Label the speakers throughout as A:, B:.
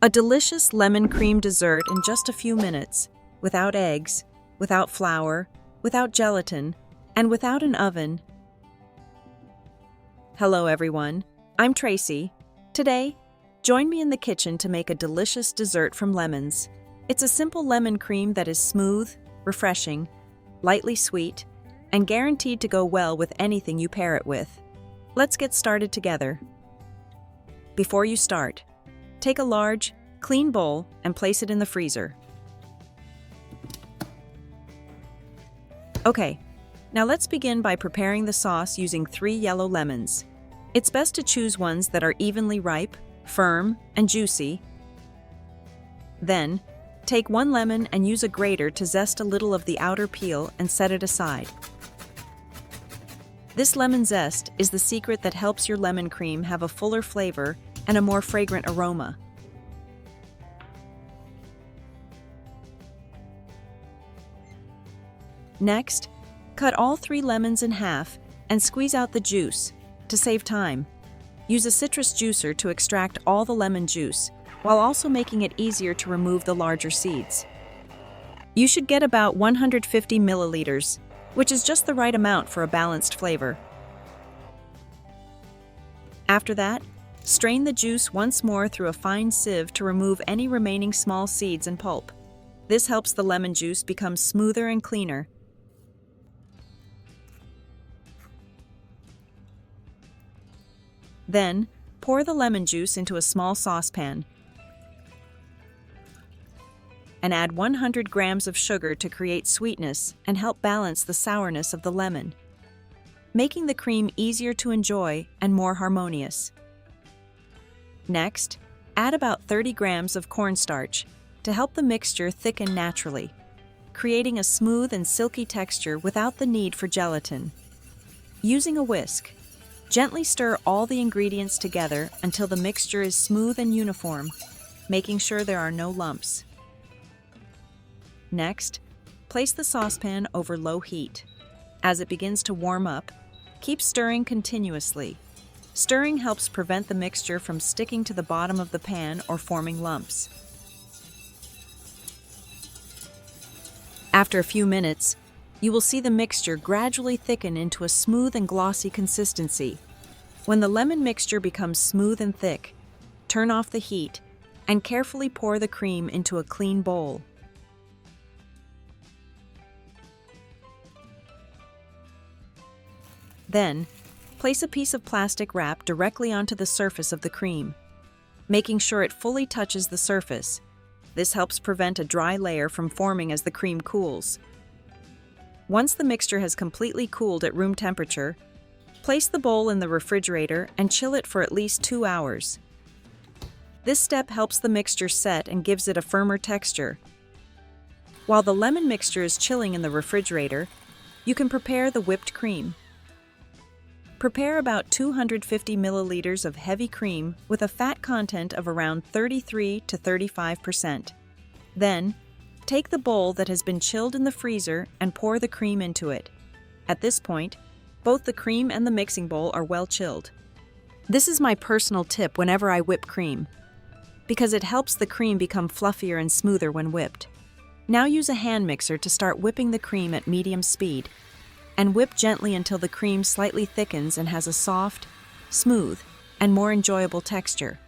A: A delicious lemon cream dessert in just a few minutes, without eggs, without flour, without gelatin, and without an oven. Hello everyone, I'm Tracy. Today, join me in the kitchen to make a delicious dessert from lemons. It's a simple lemon cream that is smooth, refreshing, lightly sweet, and guaranteed to go well with anything you pair it with. Let's get started together. Before you start, take a large, clean bowl and place it in the freezer. Okay, now let's begin by preparing the sauce using 3 yellow lemons. It's best to choose ones that are evenly ripe, firm, and juicy. Then, take 1 lemon and use a grater to zest a little of the outer peel and set it aside. This lemon zest is the secret that helps your lemon cream have a fuller flavor and a more fragrant aroma. Next, cut all 3 lemons in half and squeeze out the juice. To save time, use a citrus juicer to extract all the lemon juice, while also making it easier to remove the larger seeds. You should get about 150 milliliters, which is just the right amount for a balanced flavor. After that, strain the juice once more through a fine sieve to remove any remaining small seeds and pulp. This helps the lemon juice become smoother and cleaner. Then, pour the lemon juice into a small saucepan and add 100 grams of sugar to create sweetness and help balance the sourness of the lemon, making the cream easier to enjoy and more harmonious. Next, add about 30 grams of cornstarch to help the mixture thicken naturally, creating a smooth and silky texture without the need for gelatin. Using a whisk, gently stir all the ingredients together until the mixture is smooth and uniform, making sure there are no lumps. Next, place the saucepan over low heat. As it begins to warm up, keep stirring continuously. Stirring helps prevent the mixture from sticking to the bottom of the pan or forming lumps. After a few minutes, you will see the mixture gradually thicken into a smooth and glossy consistency. When the lemon mixture becomes smooth and thick, turn off the heat and carefully pour the cream into a clean bowl. Then, place a piece of plastic wrap directly onto the surface of the cream, making sure it fully touches the surface. This helps prevent a dry layer from forming as the cream cools. Once the mixture has completely cooled at room temperature, place the bowl in the refrigerator and chill it for at least 2 hours. This step helps the mixture set and gives it a firmer texture. While the lemon mixture is chilling in the refrigerator, you can prepare the whipped cream. Prepare about 250 milliliters of heavy cream with a fat content of around 33 to 35%. Then, take the bowl that has been chilled in the freezer and pour the cream into it. At this point, both the cream and the mixing bowl are well chilled. This is my personal tip whenever I whip cream, because it helps the cream become fluffier and smoother when whipped. Now use a hand mixer to start whipping the cream at medium speed, and whip gently until the cream slightly thickens and has a soft, smooth, and more enjoyable texture.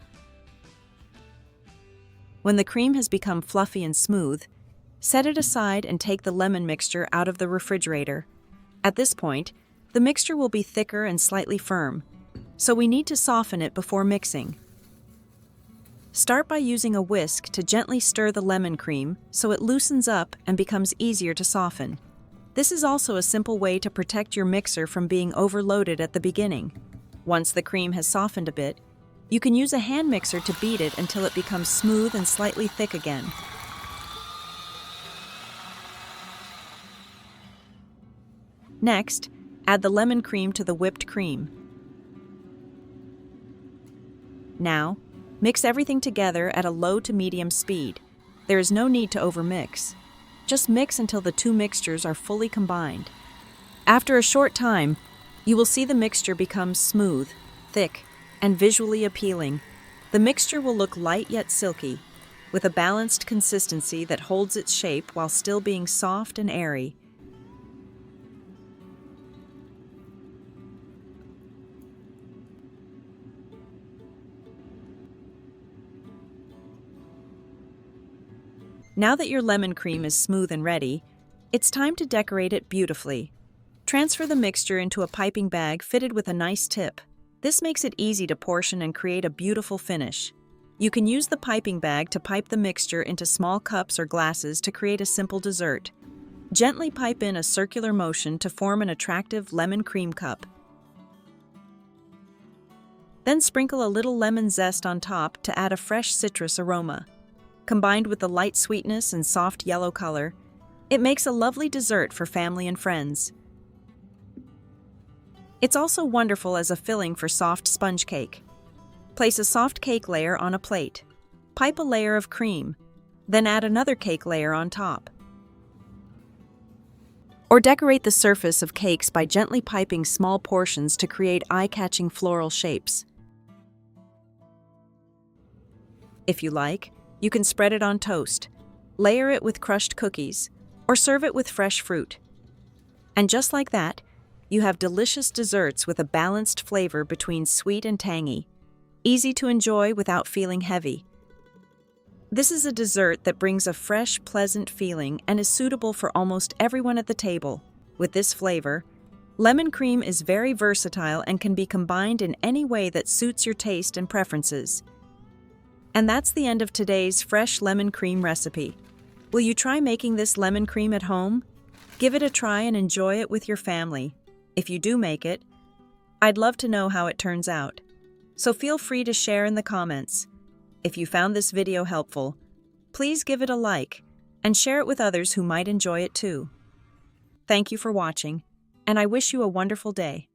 A: When the cream has become fluffy and smooth, set it aside and take the lemon mixture out of the refrigerator. At this point, the mixture will be thicker and slightly firm, so we need to soften it before mixing. Start by using a whisk to gently stir the lemon cream so it loosens up and becomes easier to soften. This is also a simple way to protect your mixer from being overloaded at the beginning. Once the cream has softened a bit, you can use a hand mixer to beat it until it becomes smooth and slightly thick again. Next, add the lemon cream to the whipped cream. Now, mix everything together at a low to medium speed. There is no need to overmix. Just mix until the 2 mixtures are fully combined. After a short time, you will see the mixture become smooth, thick, and visually appealing. The mixture will look light yet silky, with a balanced consistency that holds its shape while still being soft and airy. Now that your lemon cream is smooth and ready, it's time to decorate it beautifully. Transfer the mixture into a piping bag fitted with a nice tip. This makes it easy to portion and create a beautiful finish. You can use the piping bag to pipe the mixture into small cups or glasses to create a simple dessert. Gently pipe in a circular motion to form an attractive lemon cream cup. Then sprinkle a little lemon zest on top to add a fresh citrus aroma. Combined with the light sweetness and soft yellow color, it makes a lovely dessert for family and friends. It's also wonderful as a filling for soft sponge cake. Place a soft cake layer on a plate. Pipe a layer of cream, then add another cake layer on top. Or decorate the surface of cakes by gently piping small portions to create eye-catching floral shapes. If you like, you can spread it on toast, layer it with crushed cookies, or serve it with fresh fruit. And just like that, you have delicious desserts with a balanced flavor between sweet and tangy, easy to enjoy without feeling heavy. This is a dessert that brings a fresh, pleasant feeling and is suitable for almost everyone at the table. With this flavor, lemon cream is very versatile and can be combined in any way that suits your taste and preferences. And that's the end of today's fresh lemon cream recipe. Will you try making this lemon cream at home? Give it a try and enjoy it with your family. If you do make it, I'd love to know how it turns out. So feel free to share in the comments. If you found this video helpful, please give it a like and share it with others who might enjoy it too. Thank you for watching, and I wish you a wonderful day.